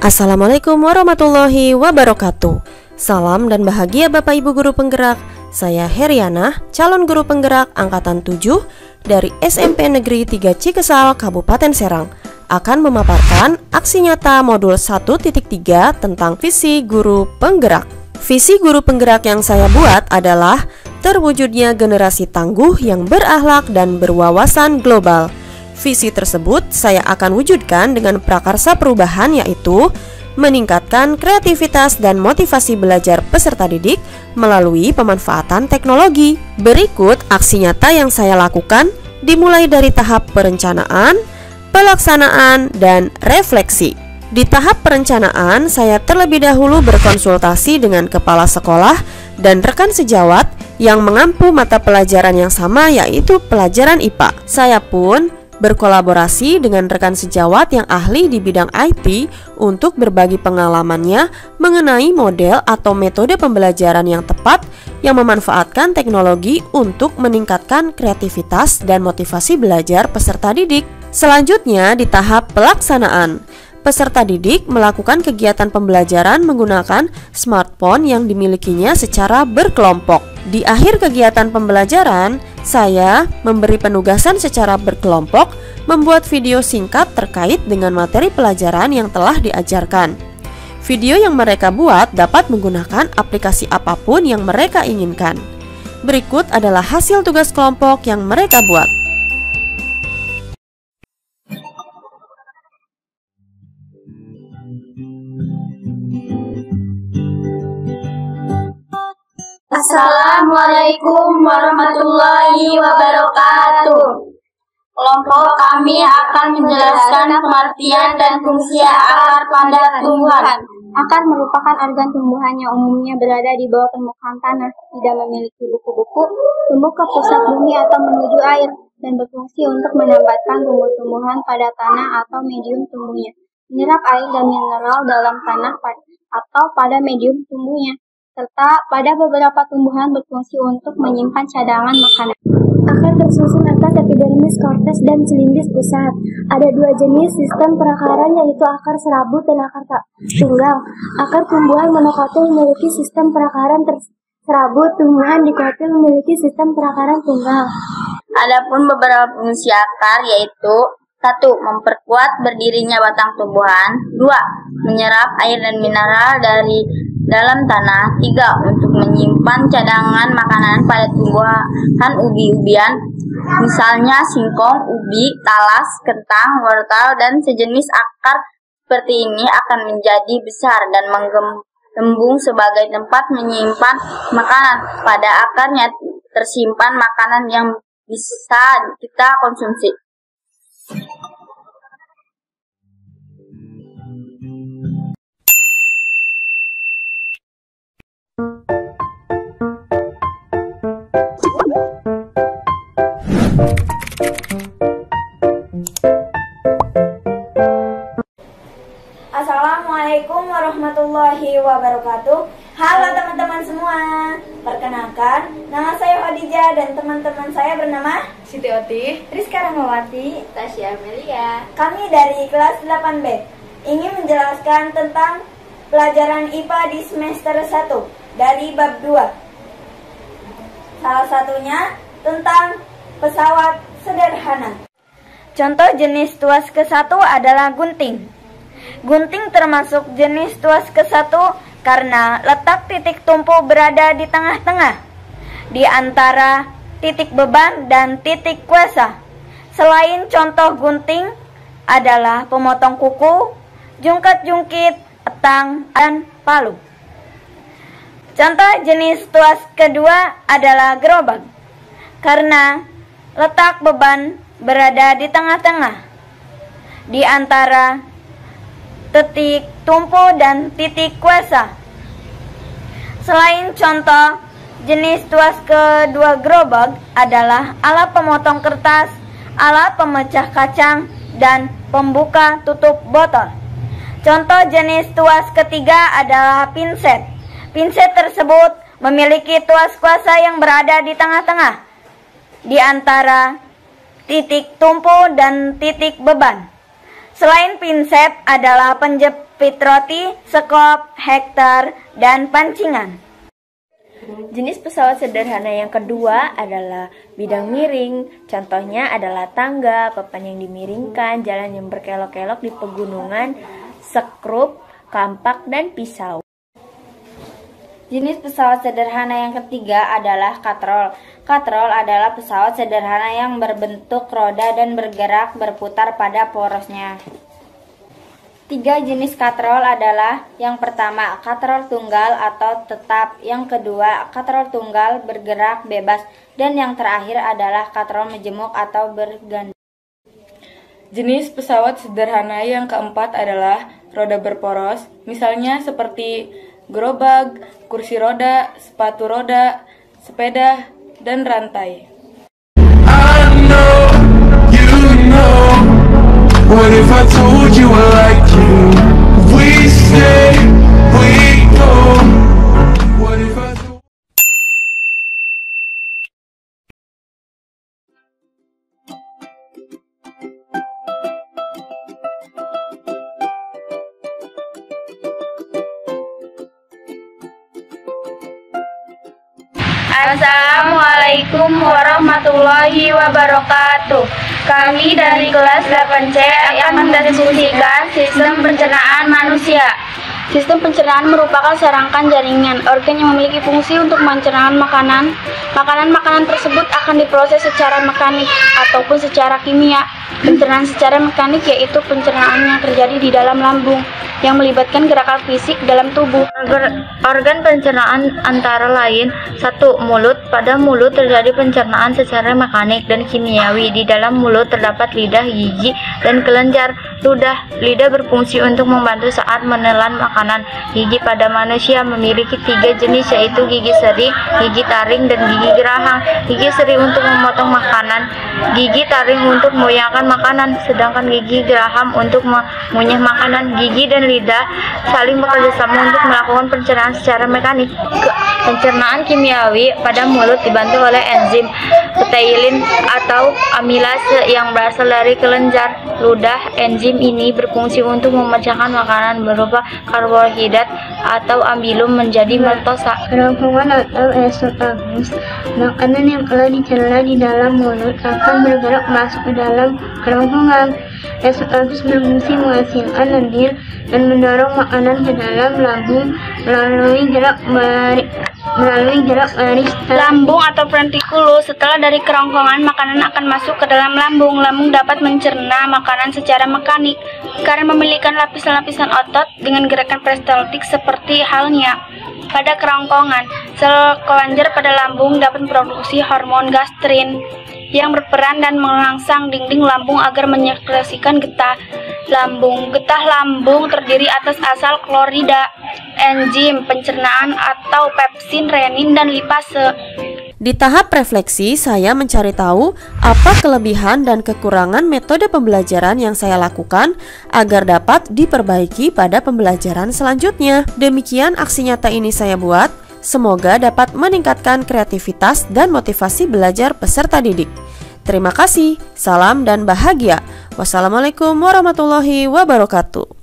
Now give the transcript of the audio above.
Assalamualaikum warahmatullahi wabarakatuh. Salam dan bahagia Bapak Ibu Guru Penggerak. Saya Heriana, calon guru penggerak Angkatan 7 dari SMP Negeri 3 Cikesal, Kabupaten Serang, akan memaparkan aksi nyata modul 1.3 tentang visi guru penggerak. Visi guru penggerak yang saya buat adalah terwujudnya generasi tangguh yang berakhlak dan berwawasan global. Visi tersebut saya akan wujudkan dengan prakarsa perubahan, yaitu meningkatkan kreativitas dan motivasi belajar peserta didik melalui pemanfaatan teknologi. Berikut aksi nyata yang saya lakukan, dimulai dari tahap perencanaan, pelaksanaan, dan refleksi. Di tahap perencanaan, saya terlebih dahulu berkonsultasi dengan kepala sekolah dan rekan sejawat yang mengampu mata pelajaran yang sama, yaitu pelajaran IPA. Saya pun berkolaborasi dengan rekan sejawat yang ahli di bidang IT untuk berbagi pengalamannya mengenai model atau metode pembelajaran yang tepat yang memanfaatkan teknologi untuk meningkatkan kreativitas dan motivasi belajar peserta didik. Selanjutnya, di tahap pelaksanaan, peserta didik melakukan kegiatan pembelajaran menggunakan smartphone yang dimilikinya secara berkelompok. Di akhir kegiatan pembelajaran, saya memberi penugasan secara berkelompok membuat video singkat terkait dengan materi pelajaran yang telah diajarkan. Video yang mereka buat dapat menggunakan aplikasi apapun yang mereka inginkan. Berikut adalah hasil tugas kelompok yang mereka buat. Assalamualaikum warahmatullahi wabarakatuh. Kelompok kami akan menjelaskan pengertian dan fungsi akar pada tumbuhan. Akar merupakan organ tumbuhan yang umumnya berada di bawah permukaan tanah, tidak memiliki buku-buku, tumbuh ke pusat bumi atau menuju air, dan berfungsi untuk menambatkan tumbuh-tumbuhan pada tanah atau medium tumbuhnya, menyerap air dan mineral dalam tanah atau pada medium tumbuhnya, serta pada beberapa tumbuhan berfungsi untuk menyimpan cadangan makanan. Akar tersusun atas epidermis, korteks, dan cilindris pusat. Ada dua jenis sistem perakaran, yaitu akar serabut dan akar tunggal. Akar tumbuhan monokotil memiliki sistem perakaran serabut, tumbuhan dikotil memiliki sistem perakaran tunggal. Adapun beberapa fungsi akar yaitu: 1. Memperkuat berdirinya batang tumbuhan. 2. Menyerap air dan mineral dari dalam tanah. 3. Untuk menyimpan cadangan makanan pada tumbuhan ubi-ubian, misalnya singkong, ubi, talas, kentang, wortel, dan sejenis. Akar seperti ini akan menjadi besar dan menggelembung sebagai tempat menyimpan makanan. Pada akarnya tersimpan makanan yang bisa kita konsumsi. Assalamualaikum warahmatullahi wabarakatuh. Halo teman-teman semua. Perkenalkan, nama saya Khadijah dan teman-teman saya bernama Siti Oti, Rizka Rahmawati, Tasya Amelia. Kami dari kelas 8B ingin menjelaskan tentang pelajaran IPA di semester 1 dari bab 2. Salah satunya tentang pesawat sederhana. Contoh jenis tuas ke-1 adalah gunting. Gunting termasuk jenis tuas ke-1 karena letak titik tumpu berada di tengah-tengah, di antara titik beban dan titik kuasa. Selain contoh gunting adalah pemotong kuku, jungkat-jungkit, etang, dan palu. Contoh jenis tuas kedua adalah gerobak, karena letak beban berada di tengah-tengah, di antara titik tumpu dan titik kuasa. Selain contoh jenis tuas kedua gerobak adalah alat pemotong kertas, alat pemecah kacang, dan pembuka tutup botol. Contoh jenis tuas ketiga adalah pinset. Pinset tersebut memiliki tuas kuasa yang berada di tengah-tengah, di antara titik tumpu dan titik beban. Selain pinset adalah fitroti, skop, hektar, dan pancingan. Jenis pesawat sederhana yang kedua adalah bidang miring. Contohnya adalah tangga, papan yang dimiringkan, jalan yang berkelok-kelok di pegunungan, skrup, kampak, dan pisau. Jenis pesawat sederhana yang ketiga adalah katrol. Katrol adalah pesawat sederhana yang berbentuk roda dan bergerak berputar pada porosnya. 3 jenis katrol adalah: yang pertama, katrol tunggal atau tetap; yang kedua, katrol tunggal bergerak bebas; dan yang terakhir adalah katrol majemuk atau berganda. Jenis pesawat sederhana yang keempat adalah roda berporos, misalnya seperti gerobak, kursi roda, sepatu roda, sepeda, dan rantai. What if I told you I like you? We stay, we go. What if I told Assalamualaikum warahmatullahi wabarakatuh. Kami dari kelas 8C akan mendiskusikan sistem pencernaan manusia. Sistem pencernaan merupakan serangkaian jaringan organ yang memiliki fungsi untuk pencernaan makanan. Makanan tersebut akan diproses secara mekanik ataupun secara kimia. Pencernaan secara mekanik yaitu pencernaan yang terjadi di dalam lambung yang melibatkan gerakan fisik dalam tubuh. Organ pencernaan antara lain: 1. Mulut. Pada mulut terjadi pencernaan secara mekanik dan kimiawi. Di dalam mulut terdapat lidah, gigi, dan kelenjar. Lidah berfungsi untuk membantu saat menelan makanan. Gigi pada manusia memiliki 3 jenis, yaitu gigi seri, gigi taring, dan gigi geraham. Gigi seri untuk memotong makanan, gigi taring untuk mengoyakkan makanan, sedangkan gigi geraham untuk mengunyah makanan. Gigi dan lidah saling bekerjasama untuk melakukan pencernaan secara mekanik. Pencernaan kimiawi pada mulut dibantu oleh enzim pteilin atau amilase yang berasal dari kelenjar ludah. Enzim ini berfungsi untuk memecahkan makanan berupa karbohidrat atau ambilum menjadi maltosa. Kerongkongan atau esofagus. Makanan yang telah dicerna di dalam mulut akan bergerak masuk ke dalam kerongkongan. Esofagus berfungsi menghasilkan lendir dan mendorong makanan ke dalam lambung melalui gerak baris Lambung atau ventrikulus. Setelah dari kerongkongan, makanan akan masuk ke dalam lambung. Lambung dapat mencerna makanan secara mekanik karena memiliki lapisan-lapisan otot dengan gerakan peristaltik seperti halnya pada kerongkongan. Sel kelenjar pada lambung dapat memproduksi hormon gastrin yang berperan dan merangsang dinding lambung agar menyekresikan getah lambung. Getah lambung terdiri atas asal klorida, enzim pencernaan atau pepsin, renin, dan lipase. Di tahap refleksi, saya mencari tahu apa kelebihan dan kekurangan metode pembelajaran yang saya lakukan agar dapat diperbaiki pada pembelajaran selanjutnya. Demikian aksi nyata ini saya buat. Semoga dapat meningkatkan kreativitas dan motivasi belajar peserta didik. Terima kasih, salam dan bahagia. Wassalamualaikum warahmatullahi wabarakatuh.